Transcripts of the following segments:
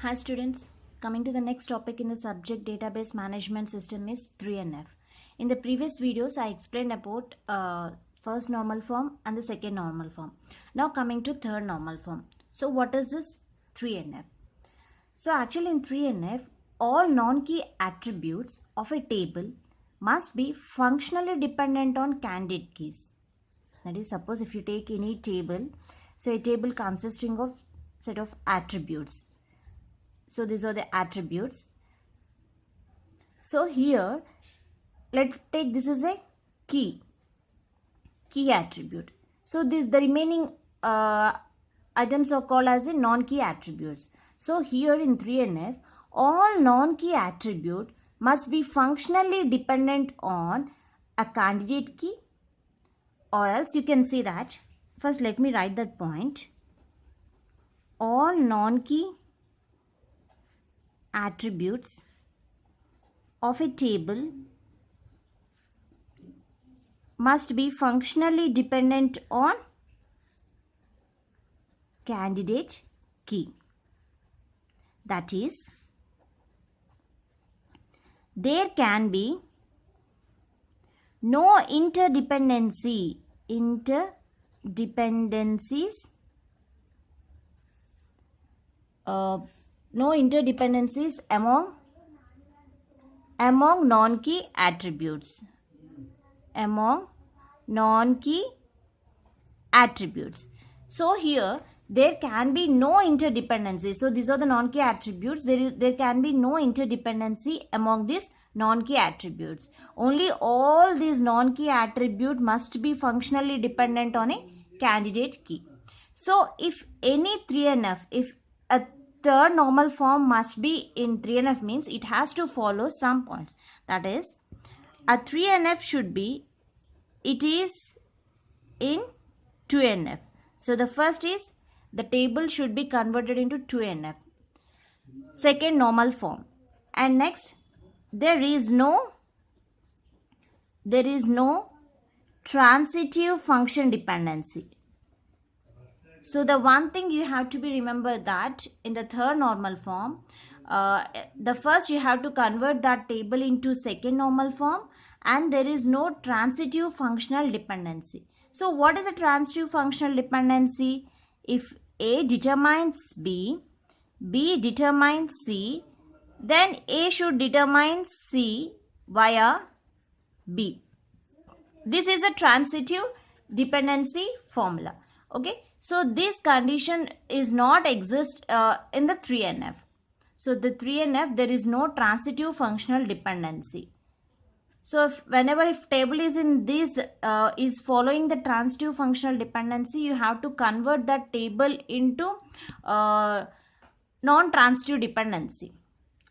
Hi students, coming to the next topic in the subject database management system is 3NF. In the previous videos I explained about first normal form and the second normal form. Now coming to third normal form. So what is this 3NF? So actually in 3NF all non-key attributes of a table must be functionally dependent on candidate keys. That is, suppose if you take any table, so a table consisting of set of attributes. So these are the attributes. So here, let's take this as a key attribute. So the remaining items are called as the non-key attributes. So here in 3NF, all non-key attribute must be functionally dependent on a candidate key, or else you can say that, first let me write that point. All non-key attributes of a table must be functionally dependent on candidate key. That is, there can be no interdependencies among non-key attributes. So here there can be no interdependency. So these are the non-key attributes. There can be no interdependency among these non-key attributes. Only all these non-key attributes must be functionally dependent on a candidate key. So if any 3NF, if a third normal form must be in 3NF, means it has to follow some points. That is, a 3NF should be, it is in 2NF. So the first is, the table should be converted into 2NF. Second, normal form. And next, there is no transitive function dependency. So the one thing you have to be remembered that in the third normal form, the first you have to convert that table into second normal form, and there is no transitive functional dependency. So what is a transitive functional dependency? If A determines B, B determines C, then A should determine C via B. This is a transitive dependency formula. Okay. So this condition is not exist in the 3NF. So the 3NF, there is no transitive functional dependency. So if table is in this is following the transitive functional dependency, you have to convert that table into non-transitive dependency.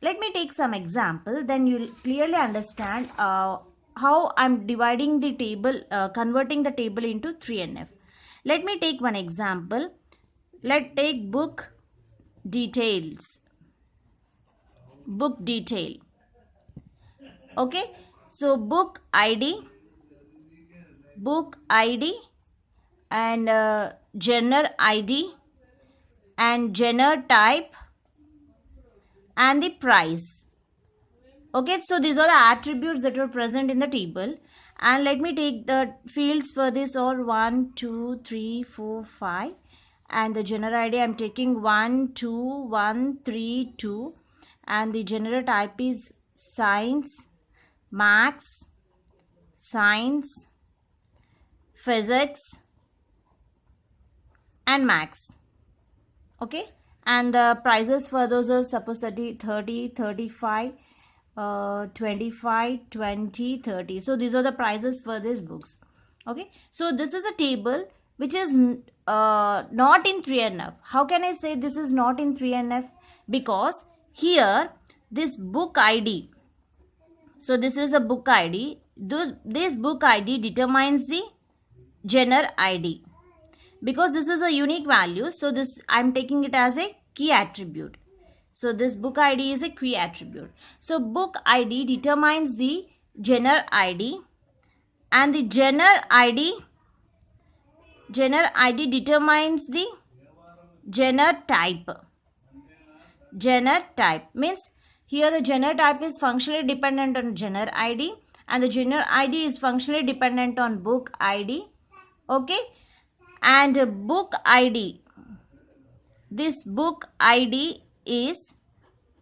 Let me take some example, then you will clearly understand how I'm dividing the table, converting the table into 3NF. Let me take one example. Let's take book details. Book detail. Okay. So book ID and genre ID and genre type and the price. Okay. So these are the attributes that are present in the table. And let me take the fields for this are 1, 2, 3, 4, 5. And the genre ID I'm taking 1, 2, 1, 3, 2. And the genre type is science, maths, science, physics and maths. Okay. And the prices for those are suppose 30, 35. 25, 20, 30. So these are the prices for these books. Okay. So this is a table which is not in 3NF. How can I say this is not in 3NF? Because here this book ID. So this is a book ID. This book ID determines the genre ID. Because this is a unique value. So this I'm taking it as a key attribute. So this book ID is a key attribute. So book ID determines the genre ID, and the genre ID determines the genre type. genre type. Means here the genre type is functionally dependent on genre ID, and the genre ID is functionally dependent on book ID. Okay, and book ID, this book ID is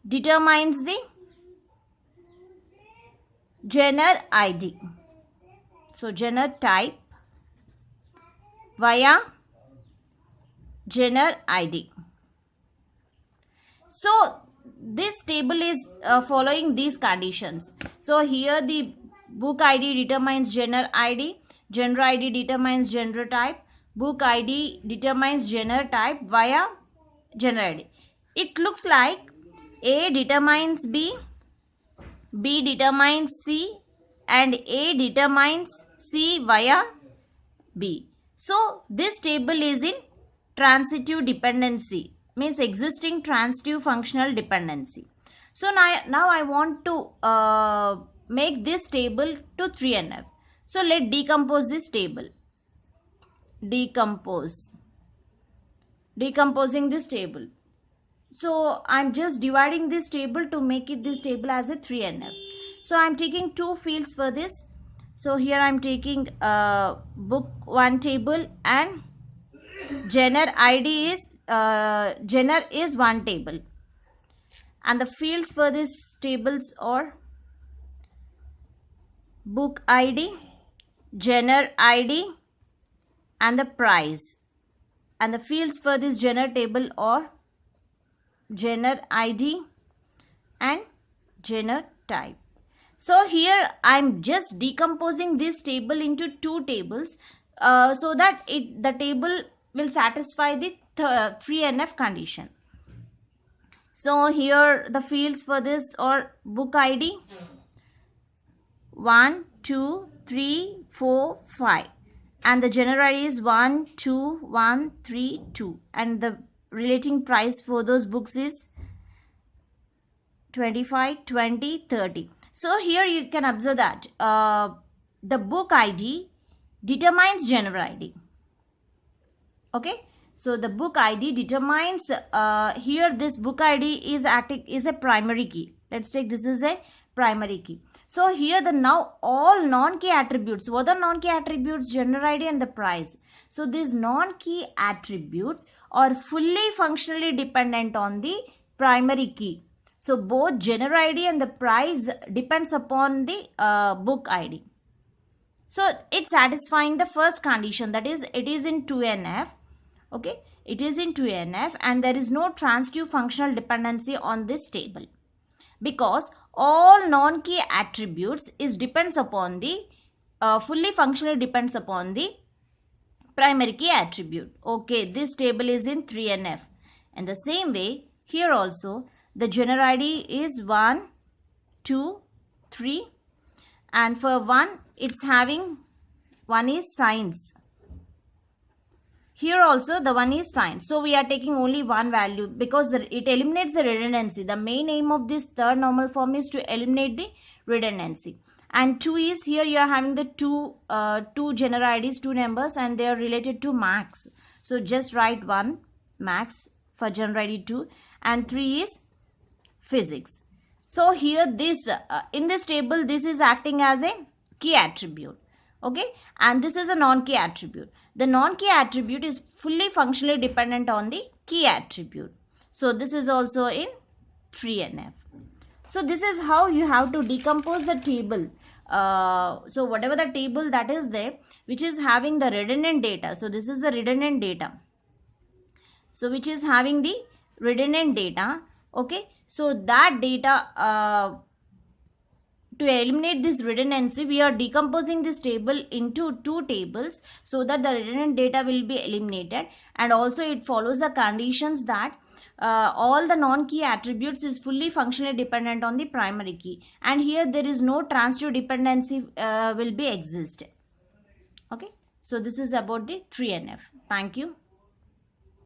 determines the genre ID. So genre type via genre ID. So this table is following these conditions. So here the book ID determines genre ID determines genre type, book ID determines genre type via genre ID. It looks like A determines B, B determines C, and A determines C via B. So this table is in transitive dependency, means existing transitive functional dependency. So now I want to make this table to 3NF. So let decompose this table. Decomposing this table. So I'm just dividing this table to make it this table as a 3NF. So I'm taking two fields for this. So here I'm taking book 1 table, and genre ID is genre is 1 table, and the fields for this tables are book ID, genre ID, and the price, and the fields for this genre table are genre ID and genre type. So here I'm just decomposing this table into two tables so that the table will satisfy the 3NF condition. So here the fields for this are book ID 1, 2, 3, 4, 5, and the genre ID is 1, 2, 1, 3, 2, and the relating price for those books is 25, 20, 30. So here you can observe that the book ID determines genre ID. Okay, so the book ID determines here this book ID is a primary key. Let's take this is a primary key. So here the now all non-key attributes. What are non-key attributes? Genre ID and the price. So these non-key attributes are fully functionally dependent on the primary key. So both genre ID and the price depends upon the book ID. So it's satisfying the first condition, that is it is in 2NF. Okay, it is in 2NF, and there is no transitive functional dependency on this table, because all non-key attributes is depends upon the fully functional depends upon the primary key attribute. Okay, this table is in 3NF, and the same way here also the genre ID is 1, 2, 3, and for 1 it's having 1 is science. Here also the 1 is science. So we are taking only one value because it eliminates the redundancy. The main aim of this third normal form is to eliminate the redundancy. And 2 is, here you are having the two genre IDs, 2 numbers, and they are related to max. So just write 1 max for genre ID 2, and 3 is physics. So here this in this table this is acting as a key attribute. Okay, and this is a non-key attribute. The non-key attribute is fully functionally dependent on the key attribute. So this is also in 3NF. So this is how you have to decompose the table. So whatever the table that is there, which is having the redundant data. So this is the redundant data. So which is having the redundant data. Okay, so that data, to eliminate this redundancy, we are decomposing this table into two tables so that the redundant data will be eliminated, and also it follows the conditions that all the non-key attributes is fully functionally dependent on the primary key, and here there is no transitive dependency will be exist. Okay, so this is about the 3NF. Thank you.